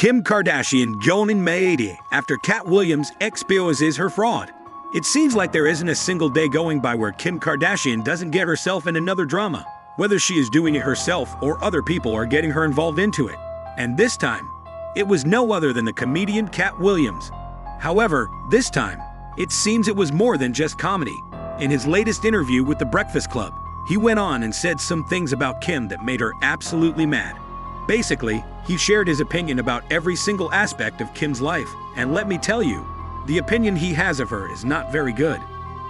Kim Kardashian going mad after Katt Williams exposes her fraud. It seems like there isn't a single day going by where Kim Kardashian doesn't get herself in another drama, whether she is doing it herself or other people are getting her involved into it. And this time, it was no other than the comedian Katt Williams. However, this time, it seems it was more than just comedy. In his latest interview with The Breakfast Club, he went on and said some things about Kim that made her absolutely mad. Basically, he shared his opinion about every single aspect of Kim's life, and let me tell you, the opinion he has of her is not very good.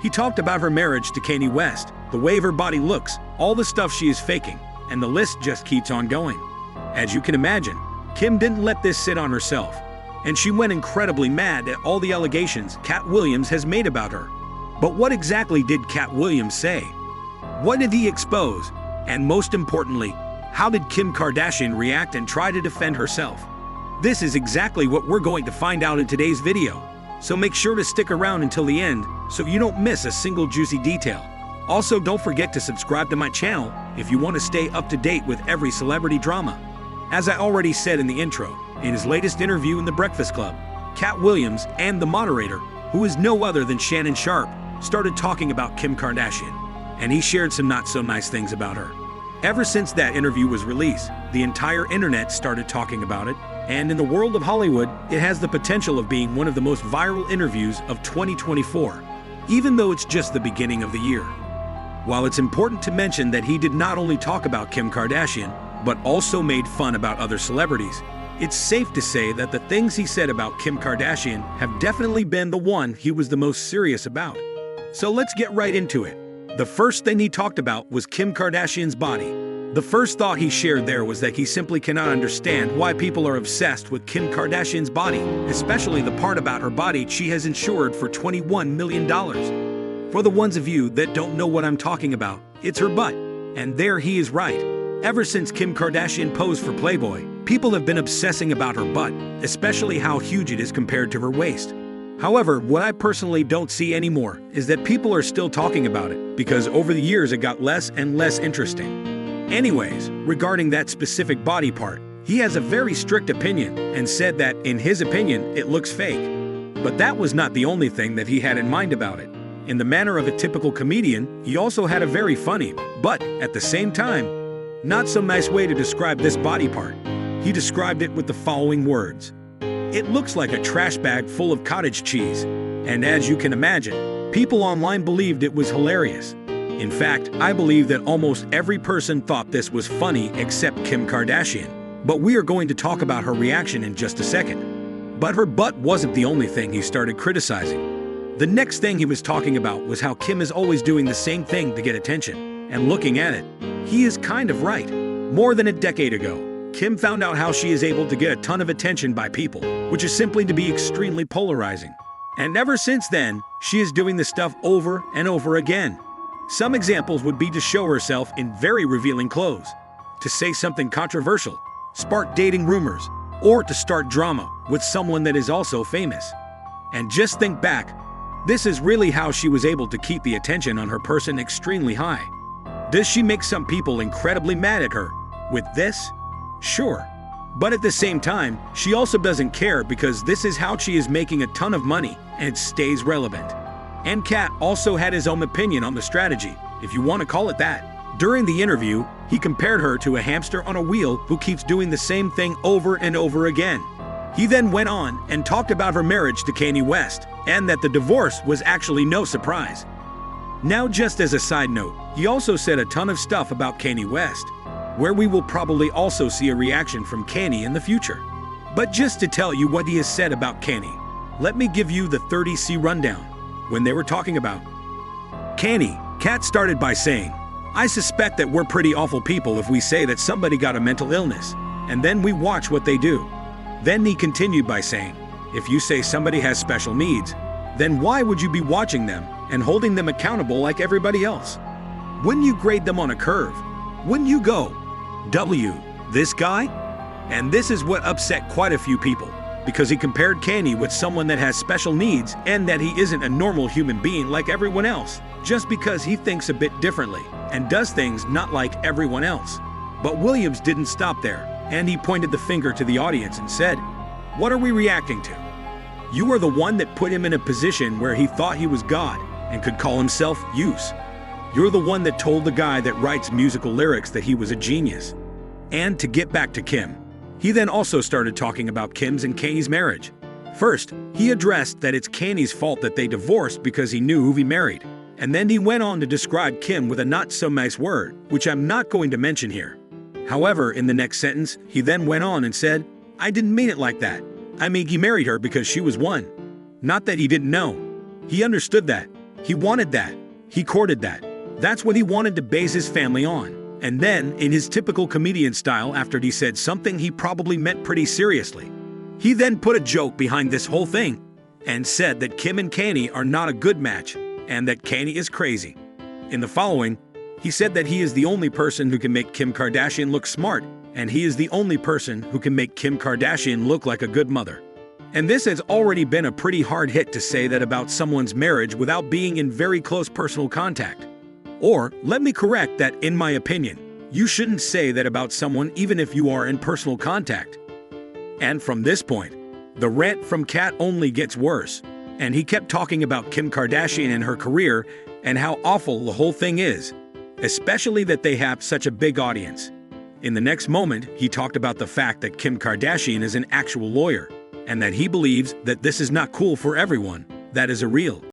He talked about her marriage to Kanye West, the way her body looks, all the stuff she is faking, and the list just keeps on going. As you can imagine, Kim didn't let this sit on herself, and she went incredibly mad at all the allegations Katt Williams has made about her. But what exactly did Katt Williams say? What did he expose? And most importantly, how did Kim Kardashian react and try to defend herself? This is exactly what we're going to find out in today's video. So make sure to stick around until the end so you don't miss a single juicy detail. Also, don't forget to subscribe to my channel if you want to stay up to date with every celebrity drama. As I already said in the intro, in his latest interview in The Breakfast Club, Katt Williams and the moderator, who is no other than Shannon Sharpe, started talking about Kim Kardashian, and he shared some not so nice things about her. Ever since that interview was released, the entire internet started talking about it, and in the world of Hollywood, it has the potential of being one of the most viral interviews of 2024, even though it's just the beginning of the year. While it's important to mention that he did not only talk about Kim Kardashian, but also made fun about other celebrities, it's safe to say that the things he said about Kim Kardashian have definitely been the one he was the most serious about. So let's get right into it. The first thing he talked about was Kim Kardashian's body. The first thought he shared there was that he simply cannot understand why people are obsessed with Kim Kardashian's body, especially the part about her body she has insured for $21 million. For the ones of you that don't know what I'm talking about, it's her butt. And there he is right. Ever since Kim Kardashian posed for Playboy, people have been obsessing about her butt, especially how huge it is compared to her waist. However, what I personally don't see anymore is that people are still talking about it, because over the years it got less and less interesting. Anyways, regarding that specific body part, he has a very strict opinion and said that, in his opinion, it looks fake. But that was not the only thing that he had in mind about it. In the manner of a typical comedian, he also had a very funny, but at the same time, not so nice way to describe this body part. He described it with the following words. It looks like a trash bag full of cottage cheese. And as you can imagine, people online believed it was hilarious. In fact, I believe that almost every person thought this was funny except Kim Kardashian. But we are going to talk about her reaction in just a second. But her butt wasn't the only thing he started criticizing. The next thing he was talking about was how Kim is always doing the same thing to get attention. And looking at it, he is kind of right. More than a decade ago, Kim found out how she is able to get a ton of attention by people, which is simply to be extremely polarizing. And ever since then, she is doing this stuff over and over again. Some examples would be to show herself in very revealing clothes, to say something controversial, spark dating rumors, or to start drama with someone that is also famous. And just think back, this is really how she was able to keep the attention on her person extremely high. Does she make some people incredibly mad at her with this? Sure. But at the same time, she also doesn't care because this is how she is making a ton of money and it stays relevant. And Katt also had his own opinion on the strategy, if you want to call it that. During the interview, he compared her to a hamster on a wheel who keeps doing the same thing over and over again. He then went on and talked about her marriage to Kanye West and that the divorce was actually no surprise. Now, just as a side note, he also said a ton of stuff about Kanye West, where we will probably also see a reaction from Kanye in the future. But just to tell you what he has said about Kanye, let me give you the 30C rundown. When they were talking about Kanye, Katt started by saying, I suspect that we're pretty awful people if we say that somebody got a mental illness, and then we watch what they do. Then he continued by saying, if you say somebody has special needs, then why would you be watching them and holding them accountable like everybody else? Wouldn't you grade them on a curve? Wouldn't you go, this guy? And this is what upset quite a few people, because he compared Kanye with someone that has special needs and that he isn't a normal human being like everyone else, just because he thinks a bit differently and does things not like everyone else. But Williams didn't stop there, and he pointed the finger to the audience and said, What are we reacting to? You are the one that put him in a position where he thought he was God and could call himself Use. You're the one that told the guy that writes musical lyrics that he was a genius. And to get back to Kim, he then also started talking about Kim's and Kany's marriage. First, he addressed that it's Kany's fault that they divorced because he knew who he married. And then he went on to describe Kim with a not-so-nice word, which I'm not going to mention here. However, in the next sentence, he then went on and said, "I didn't mean it like that. I mean, he married her because she was one." Not that he didn't know. He understood that. He wanted that. He courted that. That's what he wanted to base his family on. And then, in his typical comedian style, after he said something he probably meant pretty seriously, he then put a joke behind this whole thing and said that Kim and Kanye are not a good match and that Kanye is crazy. In the following, he said that he is the only person who can make Kim Kardashian look smart, and he is the only person who can make Kim Kardashian look like a good mother. And this has already been a pretty hard hit to say that about someone's marriage without being in very close personal contact. Or, let me correct that, in my opinion, you shouldn't say that about someone even if you are in personal contact. And from this point, the rant from Katt only gets worse, and he kept talking about Kim Kardashian and her career and how awful the whole thing is, especially that they have such a big audience. In the next moment, he talked about the fact that Kim Kardashian is an actual lawyer, and that he believes that this is not cool for everyone. That is a real